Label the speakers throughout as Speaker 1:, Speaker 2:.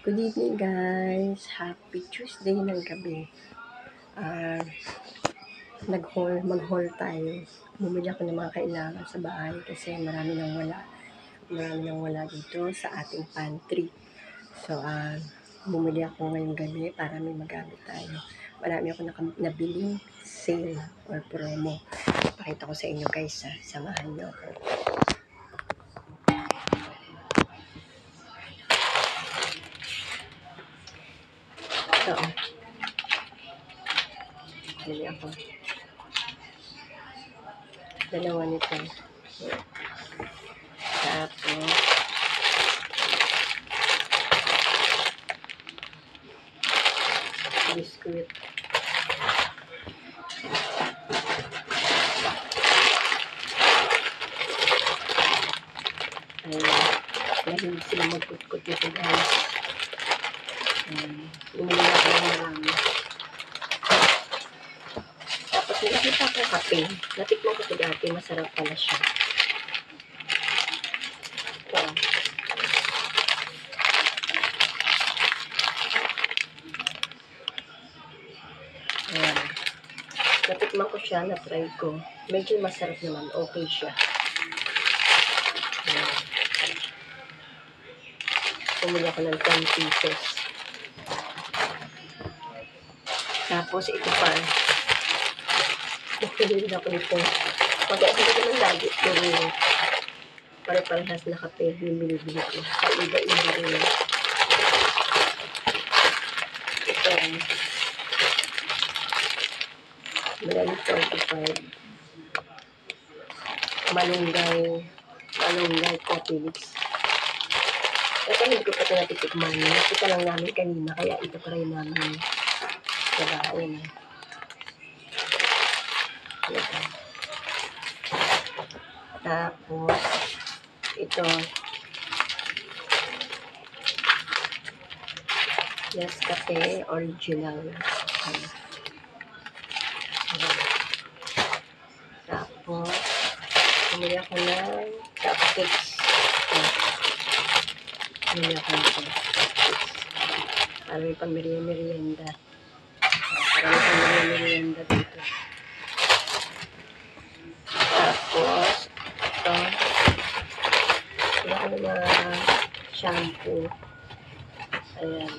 Speaker 1: Good evening guys! Happy Tuesday ng gabi. Mag-haul tayo. Bumili ako ng mga kailangan sa bahay kasi marami nang wala. Marami nang wala dito sa ating pantry. So, bumili ako ngayong gabi para may magamit tayo. Marami ako nabiling sale or promo. Pakita ko sa inyo guys, samahan niyo ako. So, bili ako. Dalawa nito. Tapos, biscuit. Mahilig sila magkutkot nito guys. Bumili ako ng marami. Tapos nakita ko kape. Natikman ko ito dati. Masarap pala siya. Ito. Ayan. Natikman ko siya. Na-try ko. Medyo masarap naman. Okay siya. Ayan. Bumili ako ng 10 pieces. Tapos ito pa. Bumili ako nito. Pag-asin ko naman lagi. Pero pare-parehas na kape. Bumili ko. Iba-iba rin. Ito. Brand 45. Malunggay coffee mix. Ito hindi ko pa ito natitikman. Nakita lang namin kanina. Kaya ito pa rin namin. Diba? Ayan. Ito. Tapos, ito. Nescafe original. Tapos, bumili ako ng cupcakes. Bumili ako ng cupcakes. Para may pang-merienda. Para may pang-merienda dito. Tapos, ito. Bumili ako ng mga shampoo. Ayan.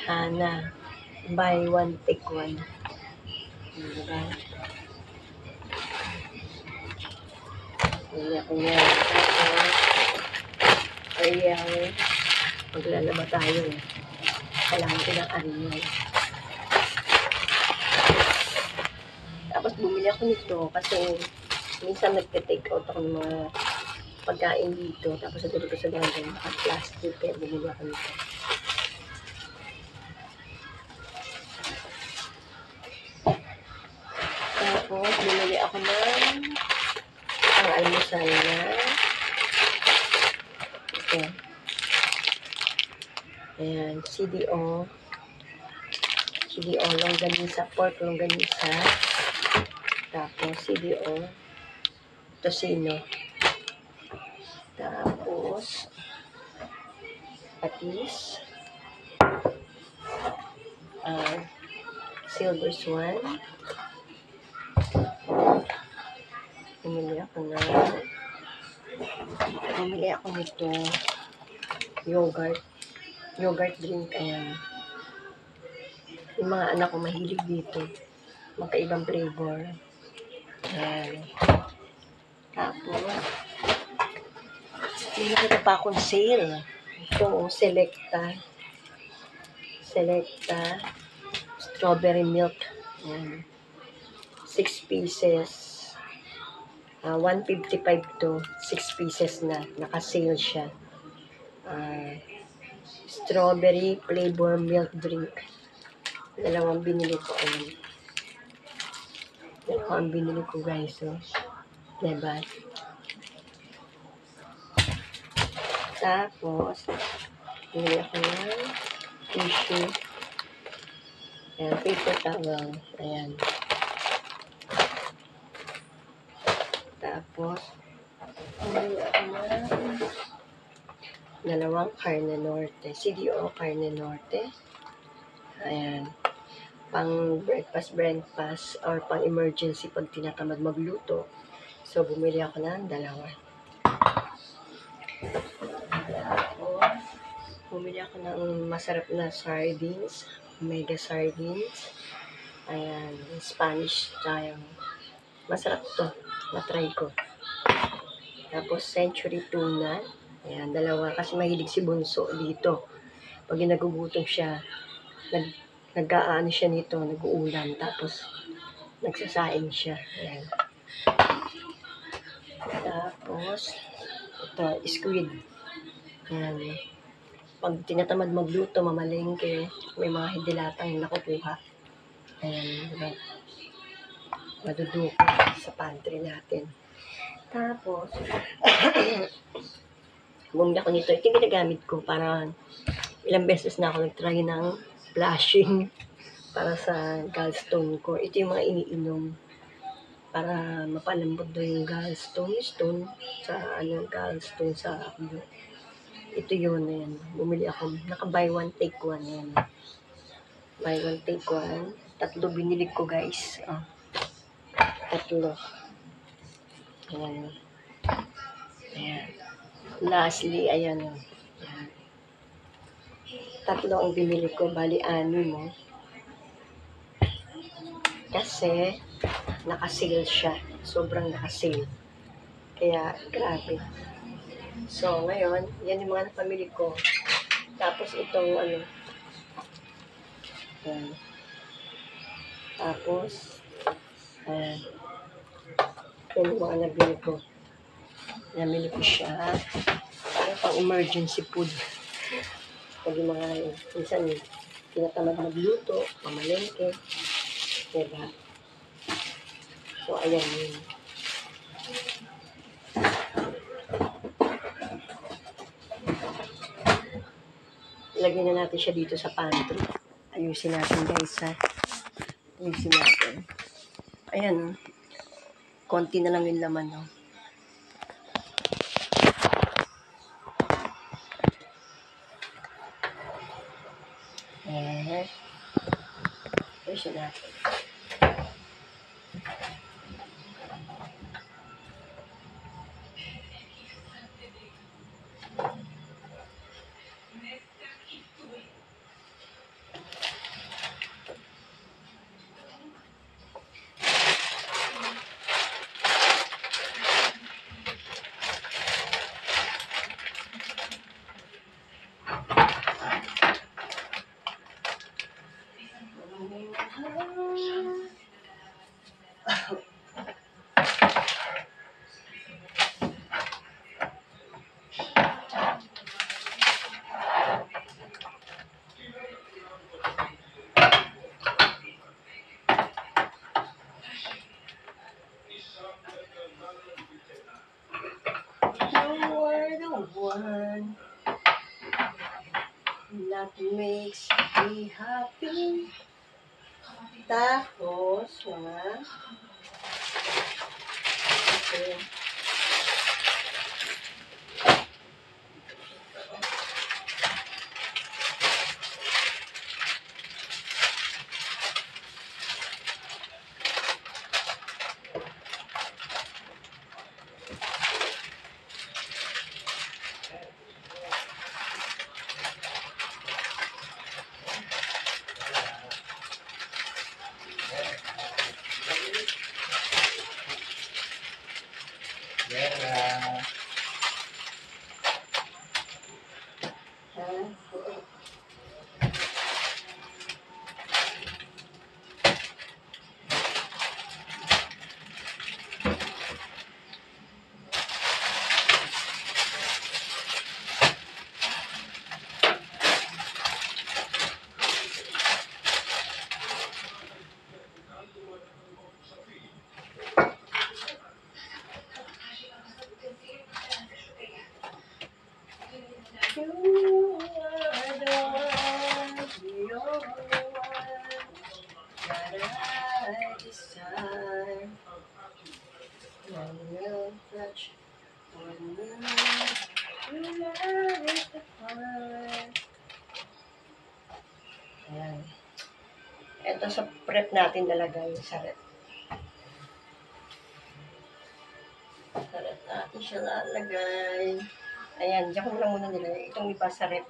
Speaker 1: Hana. Buy one, take one. Diba? Bumili ako yan. Ariel. Maglalaba tayo. Kailangan ko ng Ariel. Tapos bumili ako nito kasi minsan nagte-take out ako ng mga pagkain dito. Tapos sabi ko sa dagat, naka-plastic. Kaya bumili ako nito. Tapos bumili ako ng almusal na ito. Ayan, CDO longganisa, pork longganisa. Tapos CDO tocino. Tapos patis, silver swan. Bumili ako nito yogurt drink. Ayan, yung mga anak ko mahilig dito, magkaibang flavor. Ayan. Tapos may nakita pa akong sale. Ito, Selecta strawberry milk. Ayan. 6 pieces. 155 to 6 pieces na. Naka-sale siya. Strawberry flavor milk drink. Dalawang binili ko. Ayan. Dalawang binili ko guys. So, diba? Tapos, binili ako ng tissue. Ayan, paper towel. Ayan. Tapos, binili ako ng Dalawang Carne Norte. CDO Carne Norte. Ayan. Pang breakfast or pang emergency pag tinatamad magluto. So, bumili ako ng dalawa. Bumili ako ng masarap na sardines. Mega sardines. Ayan. Spanish style. Masarap to. Na-try ko. Tapos, century tuna. Ayan, dalawa. Kasi mahilig si Bunso dito. Pag nagugutom siya, nag-aano siya nito, nag-uulam. Tapos, nagsasaing siya. Ayan. Tapos, ito, squid. Ayan. Pag tinatamad magluto, mamalengke, may mga hidilatang nakukuha. Ayan, diba? Maduduko sa pantry natin. Tapos, bumili ako nito. Ito yung ginagamit ko para ilang beses na ako nag-try ng flushing para sa gallstone ko. Ito yung mga iniinom para mapalambot daw yung gallstone sa gallstone sa ako. Ito yun, ayan. Bumili ako. Naka-buy one, take one. Ayan. Buy one, take one. 3 binili ko, guys. 3. Ayan. Ayan. Lastly, ayan. Ayan. 3 ang binili ko. Bali, 6. Kasi, naka-sale siya. Sobrang naka-sale. Kaya, grabe. So, ngayon, yan yung mga napamili ko. Tapos, itong yan. Tapos, yan yung mga nabili ko. Namili ko siya. Para pang emergency food. Pag yung mga, minsan, tinatamad magluto, pamalengke. Diba? So, ayan yun. Ilagyan na natin siya dito sa pantry. Ayusin natin, guys, ha. Ayusin natin. Ayan, konti na lang yung laman, no. Ayusin natin. You are the one that makes me happy. Tapos, okay. You are the one, you're the one that I desire. One will touch, one will you love it. to sa prep natin lalagay sa rep. Sa rep natin siya lalagay. Ayan, diyan ko lang muna nilagay. Itong iba sa rep.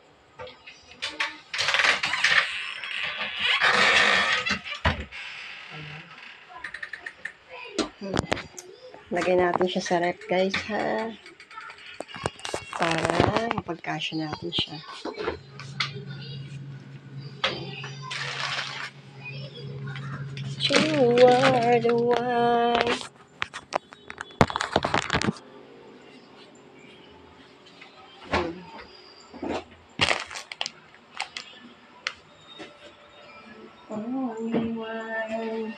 Speaker 1: Lagay natin siya sa rep, guys, ha? Para mapagkasya natin siya. You are the one. Only one.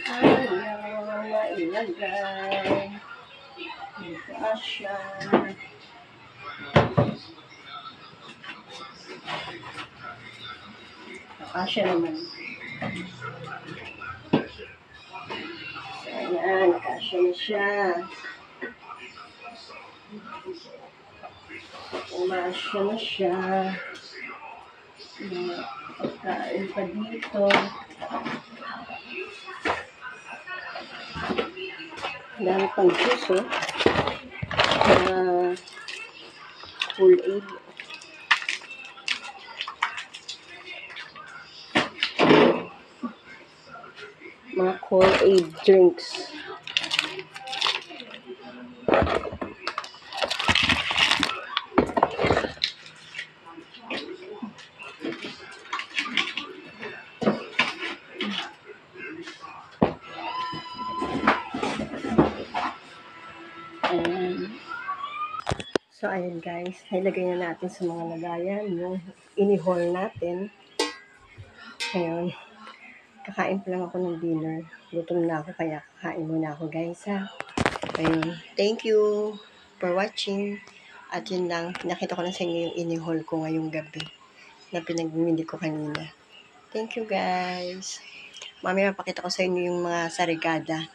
Speaker 1: Ayaw mailagay. Kasya. Kasya naman. So, ayan. Kasya na siya. Umasya na siya. Pagkain pa dito. Dami pang juice, oh. Full aid. Mga core aid drinks. So, ayan guys, ilagay na natin sa mga lagayan yung ini-haul natin. Ngayon, kakain pa lang ako ng dinner. Gutom na ako, kaya kakain muna ako guys, ha. Ayun, thank you for watching. At yun lang, pinakita ko na sa inyo yung ini-haul ko ngayong gabi na pinagmimili ko kanina. Thank you guys. Mamaya mapakita ko sa inyo yung mga sarigada.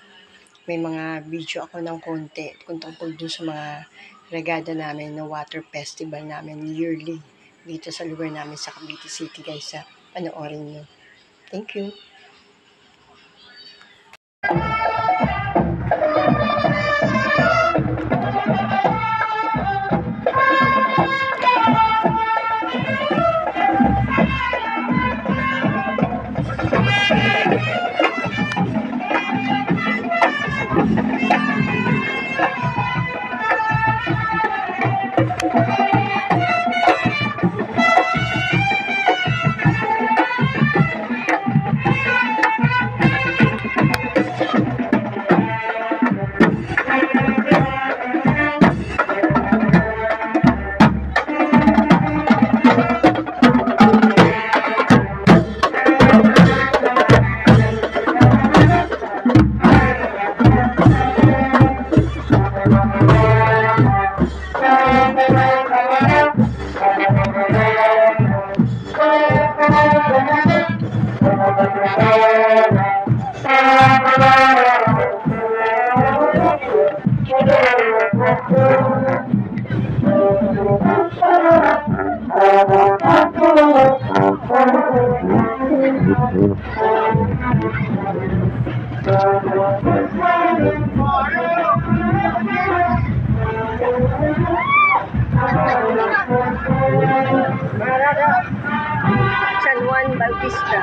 Speaker 1: May mga video ako ng konti kung tungkol dun sa mga regada namin na water festival namin yearly dito sa lugar namin sa Cavite City guys. Panoorin nyo. Thank you. San Juan Bautista.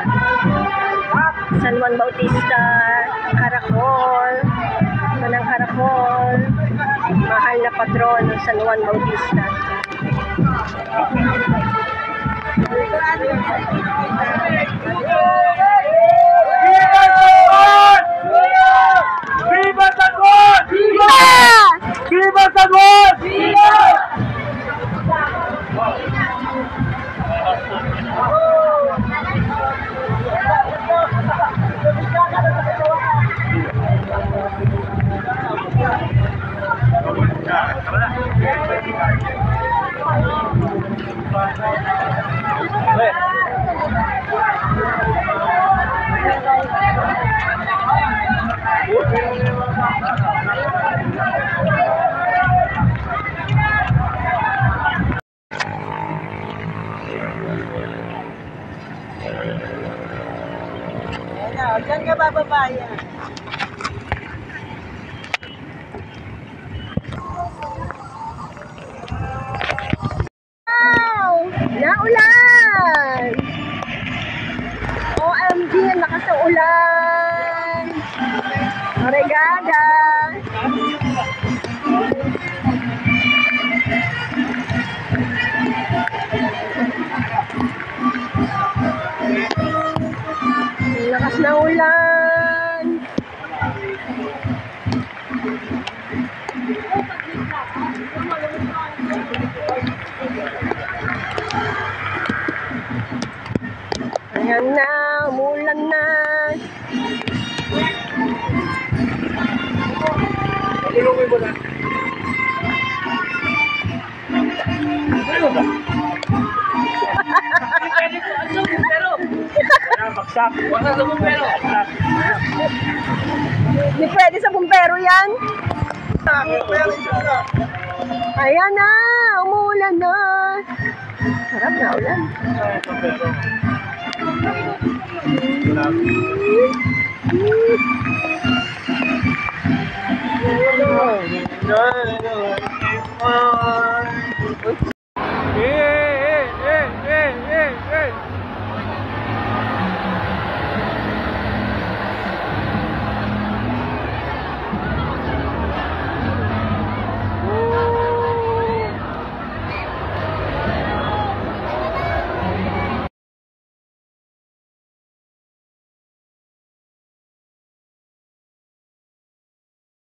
Speaker 1: San Juan Bautista, Caracol, Manang Caracol, mahal na patron ng San Juan Bautista.
Speaker 2: ¡Viva San Juan! ¡Viva! ¡Viva San Juan! ¡Viva! Diyan ka bababayan.
Speaker 1: Wow! Naulan! OMG, ang lakas ng ulan! Regada! Ang lakas ng ulan! Ayan na, umulan na.
Speaker 2: Ilungin mo na. Ano ba? Baksak. Wala sa bumbero.
Speaker 1: Hindi pwede sa bumbero yan. Ayan na, umulan na. Harap na ulan.